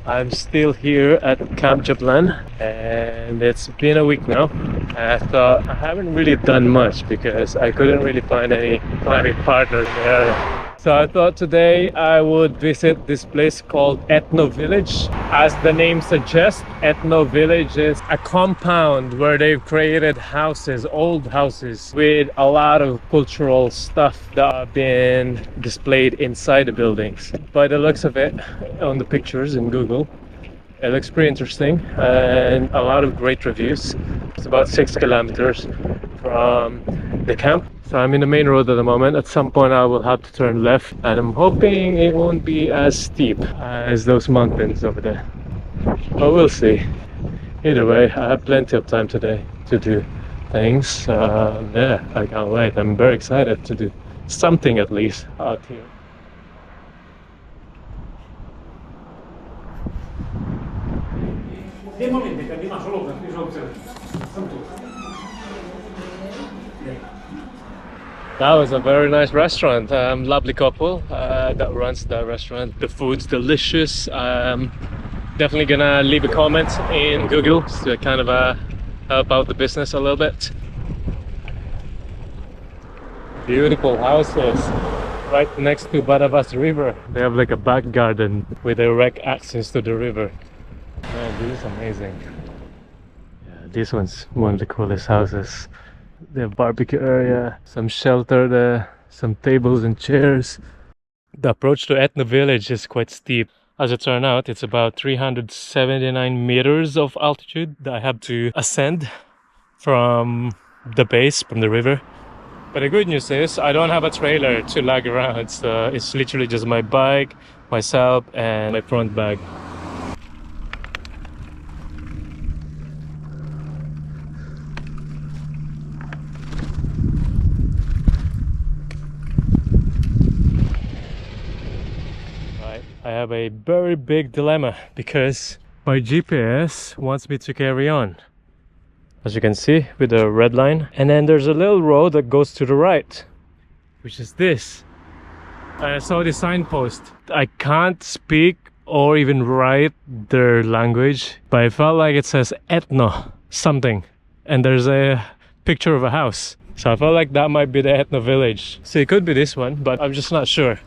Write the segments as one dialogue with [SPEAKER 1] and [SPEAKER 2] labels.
[SPEAKER 1] I'm still here at campjablan and it's been a week now. I thought I haven't really done much because I couldn't really find any climbing partners in the area. So I thought today I would visit this place called Ethno Village. As the name suggests, Ethno Village is a compound where they've created houses, old houses, with a lot of cultural stuff that have been displayed inside the buildings. By the looks of it, on the pictures in Google, it looks pretty interesting and a lot of great reviews. It's about 6 kilometers from the camp. So I'm in the main road at the moment. At some point I will have to turn left and I'm hoping it won't be as steep as those mountains over there. But we'll see. Either way, I have plenty of time today to do things. Yeah, I can't wait. I'm very excited to do something at least out here. That was a very nice restaurant. Lovely couple that runs the restaurant. The food's delicious. Definitely gonna leave a comment in Google to kind of help out the business a little bit. Beautiful houses right next to Vrbasriver. They have like a back garden with direct access to the river. Man, this is amazing. Yeah, this one's one of the coolest houses. They have barbecue area, some shelter there, some tables and chairs. The approach to Ethno Village is quite steep. As it turned out, it's about 379 meters of altitude that I have to ascend from the base, from the river. But the good news is I don't have a trailer to lug around. So it's literally just my bike, myself, and my front bag. I have a very big dilemma because my GPS wants me to carry on, as you can see, with the red line, and then there's a little road that goes to the right, which is this. I saw the signpost. I can't speak or even write their language, but I felt like it says Etno something, and there's a picture of a house, so I felt like that might be the Ethno Village. So it could be this one, but I'm just not sure.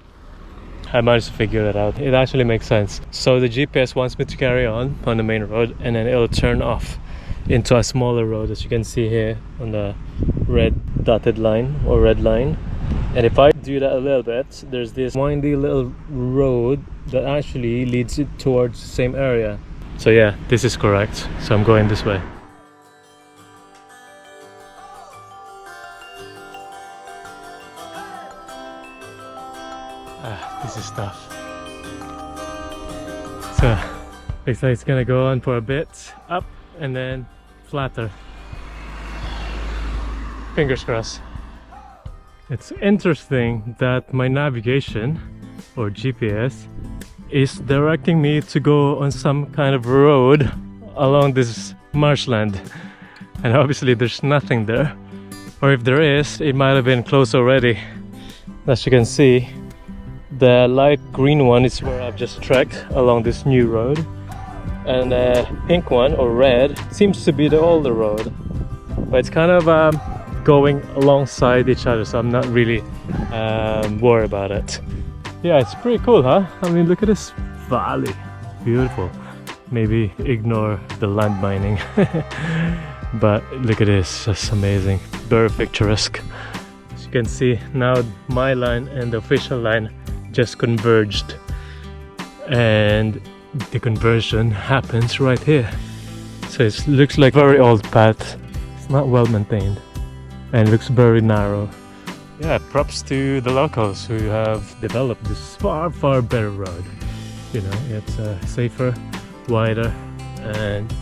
[SPEAKER 1] I managed to figure it out. It actually makes sense. So the GPS wants me to carry on the main road, and then it'll turn off into a smaller road, as you can see here on the red dotted line or red line. And if I do that a little bit, there's this windy little road that actually leads it towards the same area. So yeah, this is correct. So I'm going this way. This is tough. So looks like it's gonna go on for a bit up and then flatter. Fingers crossed. It's interesting that my navigation or GPS is directing me to go on some kind of road along this marshland, and obviously there's nothing there, or if there is, it might have been closed already. As you can see, the light green one is where I've just trekked along this new road, and the pink one or red seems to be the older road, but it's kind of going alongside each other, so I'm not really worried about it. Yeah, it's pretty cool, huh? I mean, look at this valley, beautiful. Maybe ignore the land mining, but look at this, just amazing, very picturesque. As you can see now, my line and the official line just converged, and the conversion happens right here. So it looks like very old path. It's not well maintained and looks very narrow. Yeah, props to the locals who have developed this far better road. You know, it's safer, wider and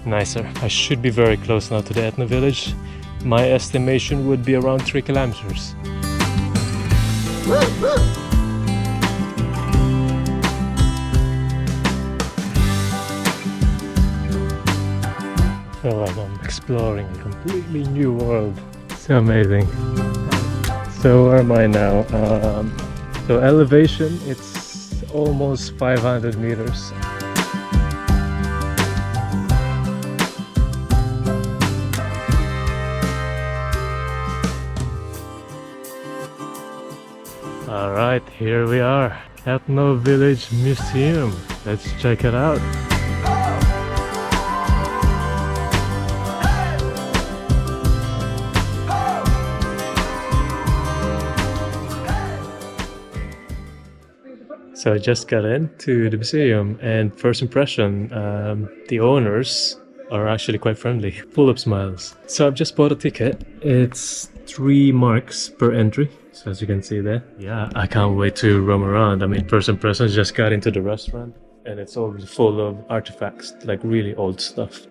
[SPEAKER 1] nicer. I should be very close now to the Ethno Village. My estimation would be around 3 kilometers. I feel like I'm exploring a completely new world. So amazing. So where am I now? So elevation, it's almost 500 meters. Alright, here we are. Ethno Village Museum. Let's check it out. So I just got into the museum, and first impression, the owners are actually quite friendly, full of smiles. So I've just bought a ticket. It's 3 marks per entry. So as you can see there. Yeah, I can't wait to roam around. I mean, first impressions, just got into the restaurant and it's all full of artifacts, like really old stuff.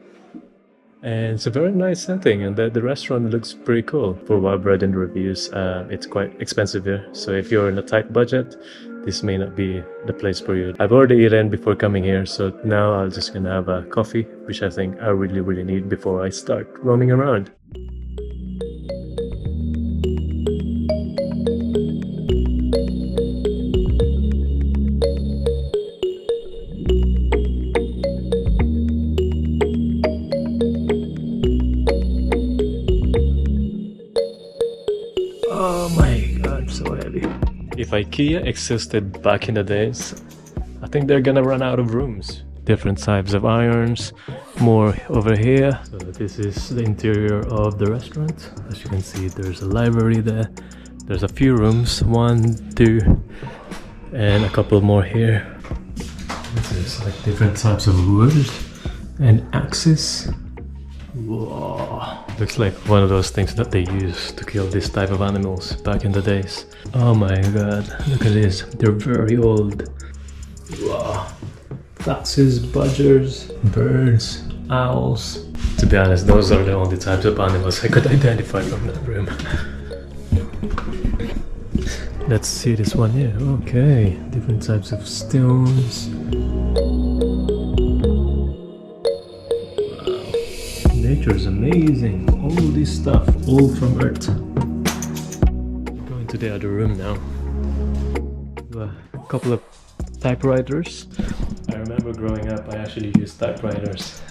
[SPEAKER 1] And it's a very nice setting, and the restaurant looks pretty cool. For what I've read in the reviews, it's quite expensive here. So if you're in a tight budget, this may not be the place for you. I've already eaten before coming here, so now I'm just gonna have a coffee, which I think I really need before I start roaming around. Oh my god, so heavy. If IKEA existed back in the days, I think they're gonna run out of rooms. Different types of irons, more over here. So this is the interior of the restaurant. As you can see, there's a library there. There's a few rooms, 1, 2, and a couple more here. This is like different types of wood and axes. Whoa. Looks like one of those things that they used to kill this type of animals back in the days. Oh my god, look at this. They're very old. Wow. Foxes, badgers, birds, owls. To be honest, those are the only types of animals I could identify from that room. Let's see this one here. Okay, different types of stones. Nature is amazing. All this stuff, all from Earth. Going to the other room now. A couple of typewriters. I remember growing up, I actually used typewriters.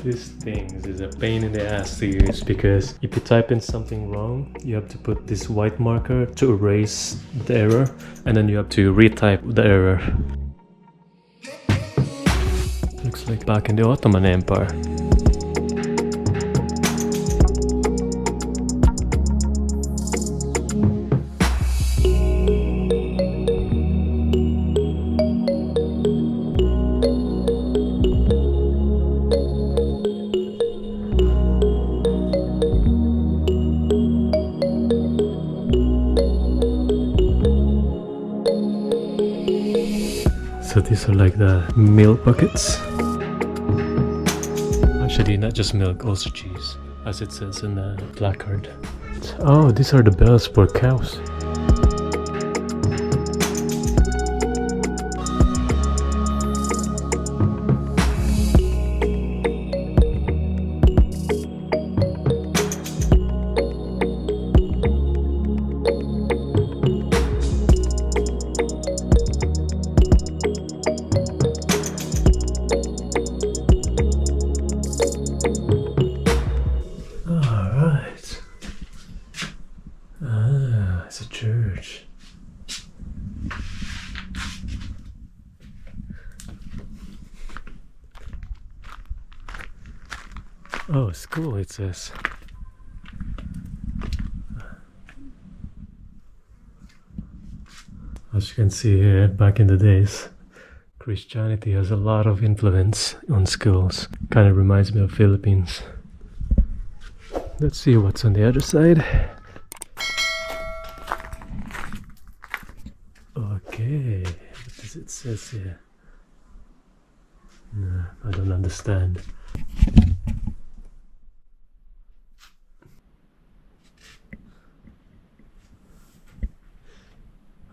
[SPEAKER 1] These things is a pain in the ass to use, because if you type in something wrong, you have to put this white marker to erase the error, and then you have to retype the error. Looks like back in the Ottoman Empire. So these are like the milk buckets. Actually, not just milk, also cheese, as it says in the placard. Oh, these are the bells for cows. It's a church. Oh, school, it says. As you can see here, back in the days, Christianity has a lot of influence on schools. Kind of reminds me of Philippines. Let's see what's on the other side. Okay, what does it say here? No, I don't understand.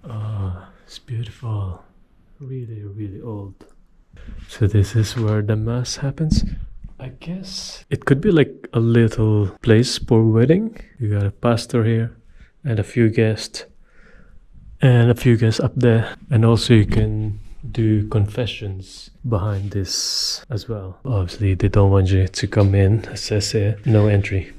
[SPEAKER 1] Oh, it's beautiful. Really old. So this is where the mass happens. I guess it could be like a little place for wedding. You got a pastor here and a few guests. And a few guests up there. And also you can do confessions behind this as well. Obviously they don't want you to come in. It says here, no entry.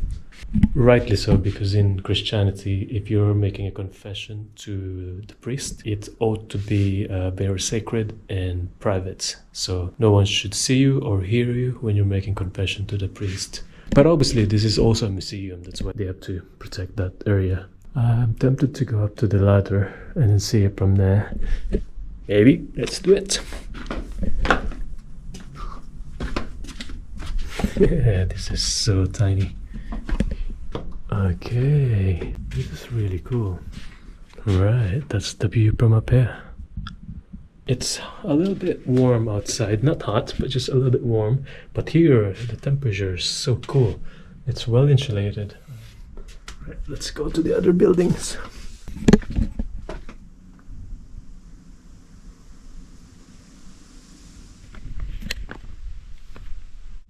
[SPEAKER 1] Rightly so, because in Christianity, if you're making a confession to the priest, it ought to be very sacred and private. So no one should see you or hear you when you're making confession to the priest. But obviously this is also a museum, that's why they have to protect that area. I'm tempted to go up to the ladder and then see it from there. Maybe, let's do it. Yeah, this is so tiny. Okay, this is really cool. Right, that's the view from up here. It's a little bit warm outside, not hot, but just a little bit warm. But here, the temperature is so cool. It's well insulated. Right, let's go to the other buildings.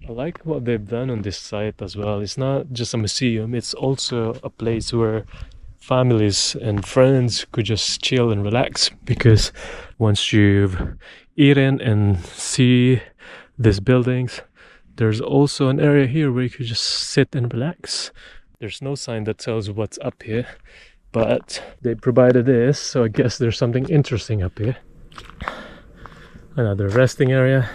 [SPEAKER 1] I like what they've done on this site as well. It's not just a museum, it's also a place where families and friends could just chill and relax, because once you've eaten and see these buildings, there's also an area here where you could just sit and relax. There's no sign that tells what's up here, but they provided this, so I guess there's something interesting up here. Another resting area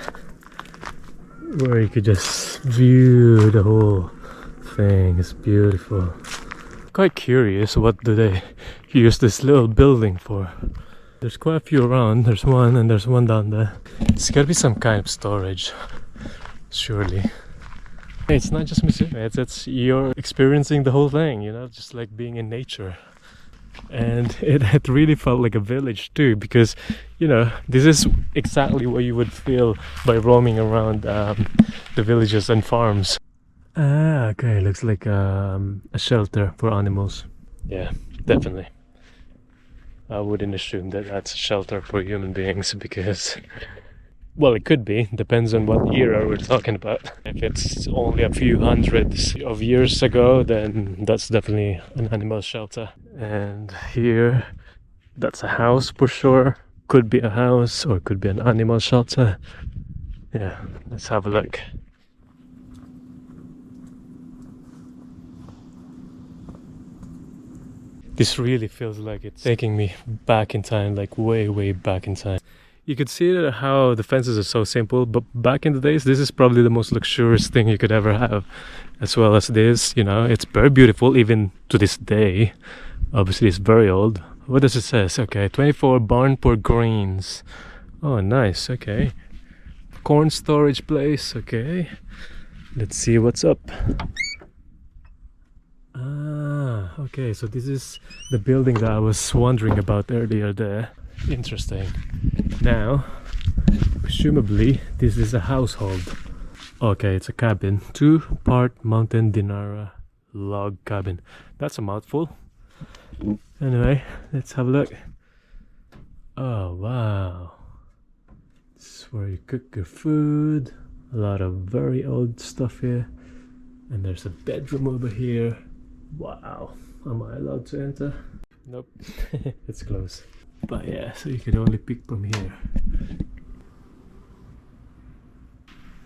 [SPEAKER 1] where you could just view the whole thing. It's beautiful. Quite curious, what do they use this little building for? There's quite a few around. There's one and there's one down there. It's gotta be some kind of storage, surely. It's not just museum, it's you're experiencing the whole thing, you know, just like being in nature. And it really felt like a village too, because, you know, this is exactly what you would feel by roaming around the villages and farms. Ah, okay, looks like a shelter for animals. Yeah, definitely. I wouldn't assume that that's a shelter for human beings, because, well, it could be, depends on what era we're talking about. If it's only a few hundreds of years ago, then that's definitely an animal shelter. And here, that's a house for sure. Could be a house or could be an animal shelter. Yeah, let's have a look. This really feels like it's taking me back in time, like way back in time. You could see how the fences are so simple, but back in the days, this is probably the most luxurious thing you could ever have. As well as this, you know, it's very beautiful even to this day. Obviously, it's very old. What does it say? Okay, 24 barn for grains. Oh, nice, okay. Corn storage place, okay. Let's see what's up. Ah, okay, so this is the building that I was wondering about earlier there. Interesting. Now, presumably, this is a household. Okay, it's a cabin. 2-part mountain dinara log cabin. That's a mouthful. Anyway, let's have a look. Oh, wow. This is where you cook your food. A lot of very old stuff here. And there's a bedroom over here. Wow. Am I allowed to enter? Nope. It's closed. But yeah, so you can only pick from here.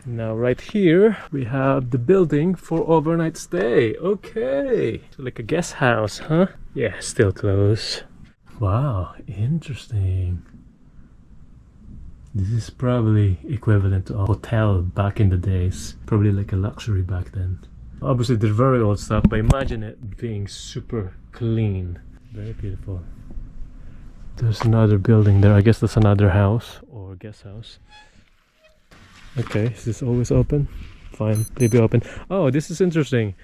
[SPEAKER 1] Now right here we have the building for overnight stay. Okay, so like a guest house, huh? Yeah, still closed. Wow, interesting. This is probably equivalent to a hotel back in the days. Probably like a luxury back then. Obviously they're very old stuff, but imagine it being super clean. Very beautiful. There's another building there. I guess that's another house or guest house. Okay, is this always open? Fine, leave it open. Oh, this is interesting.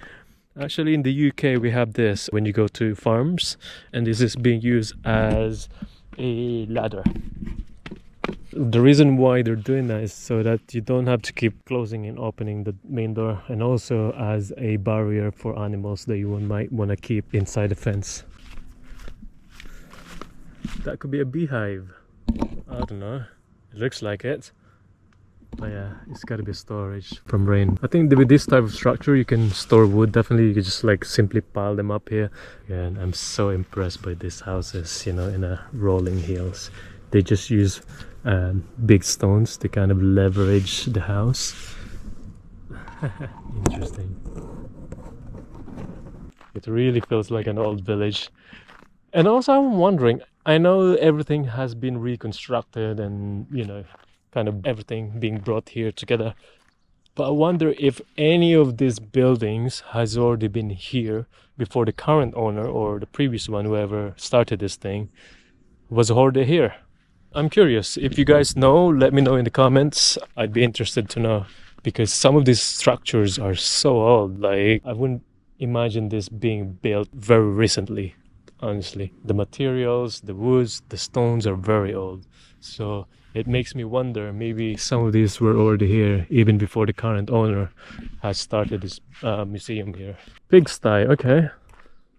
[SPEAKER 1] Actually, in the UK we have this when you go to farms, and this is being used as a ladder. The reason why they're doing that is so that you don't have to keep closing and opening the main door, and also as a barrier for animals that you might want to keep inside the fence. That could be a beehive. I don't know. It looks like it. But yeah, it's gotta be storage from rain. I think with this type of structure you can store wood. Definitely you can just like simply pile them up here. Yeah, and I'm so impressed by these houses, you know, in a rolling hills. They just use big stones to kind of leverage the house. Interesting. It really feels like an old village. And also I'm wondering, I know everything has been reconstructed and, you know, kind of everything being brought here together. But I wonder if any of these buildings has already been here before the current owner or the previous one, whoever started this thing, was already here. I'm curious. If you guys know, let me know in the comments. I'd be interested to know, because some of these structures are so old. Like, I wouldn't imagine this being built very recently, honestly. The materials, the woods, the stones are very old. So it makes me wonder, maybe some of these were already here even before the current owner has started this museum here. Pigsty, okay.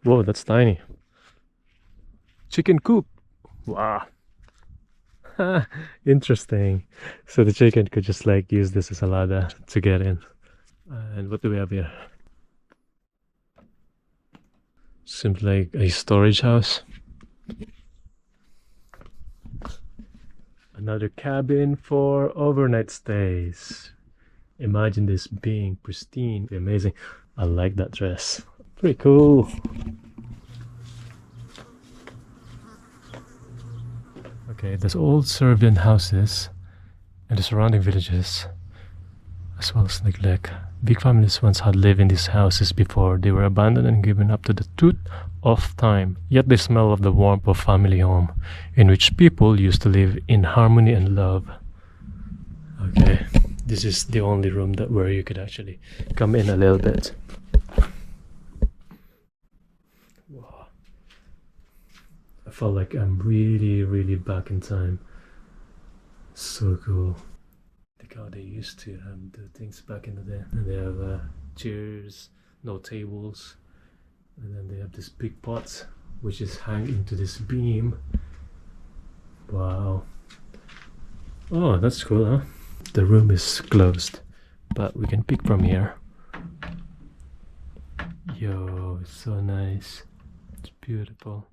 [SPEAKER 1] Whoa, that's tiny. Chicken coop. Wow. Interesting. So the chicken could just like use this as a ladder to get in. And what do we have here? Seems like a storage house. Another cabin for overnight stays. Imagine this being pristine. Amazing. I like that dress. Pretty cool. Okay, there's old Serbian houses and the surrounding villages, as well as neglect. Big families once had lived in these houses before they were abandoned and given up to the tooth of time. Yet they smell of the warmth of family home, in which people used to live in harmony and love. Okay, this is the only room where you could actually come in a little bit. Wow. I felt like I'm really back in time. So cool. How they used to do things back in the day. And they have chairs, no tables, and then they have this big pot which is hanging into this beam. Wow. Oh, that's cool, huh? The room is closed, but we can peek from here. Yo, it's so nice. It's beautiful.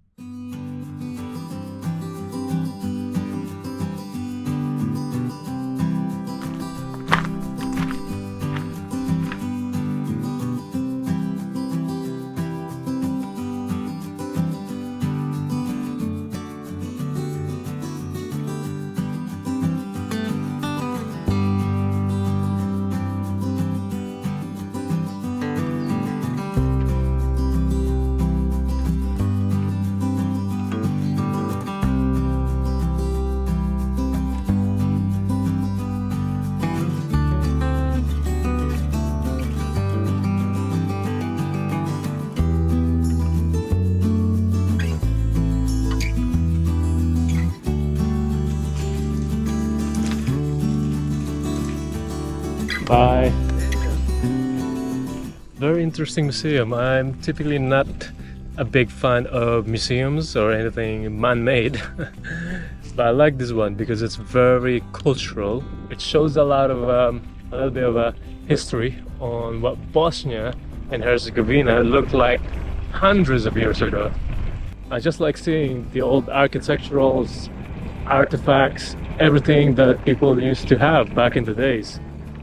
[SPEAKER 1] Bye. Very interesting museum. I'm typically not a big fan of museums or anything man-made, but I like this one because it's very cultural. It shows a lot of a little bit of a history on what Bosnia and Herzegovina looked like hundreds of years ago. I just like seeing the old architectural artifacts, everything that people used to have back in the days.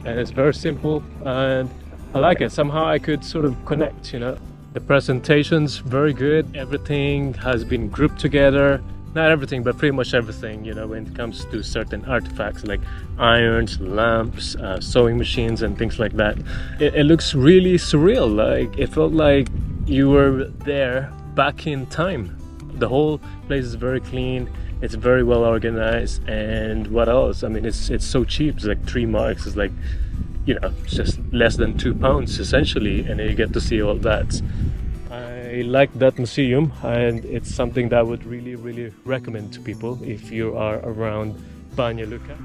[SPEAKER 1] And it's very simple and I like it. Somehow I could sort of connect, you know. The presentation's very good. Everything has been grouped together. Not everything, but pretty much everything, you know, when it comes to certain artifacts like irons, lamps, sewing machines and things like that. It looks really surreal. Like, it felt like you were there back in time. The whole place is very clean. It's very well organized, and what else? I mean, it's so cheap. It's like 3 marks. It's like, you know, it's just less than £2 essentially, and you get to see all that. I like that museum, and it's something that I would really recommend to people if you are around Banja Luka.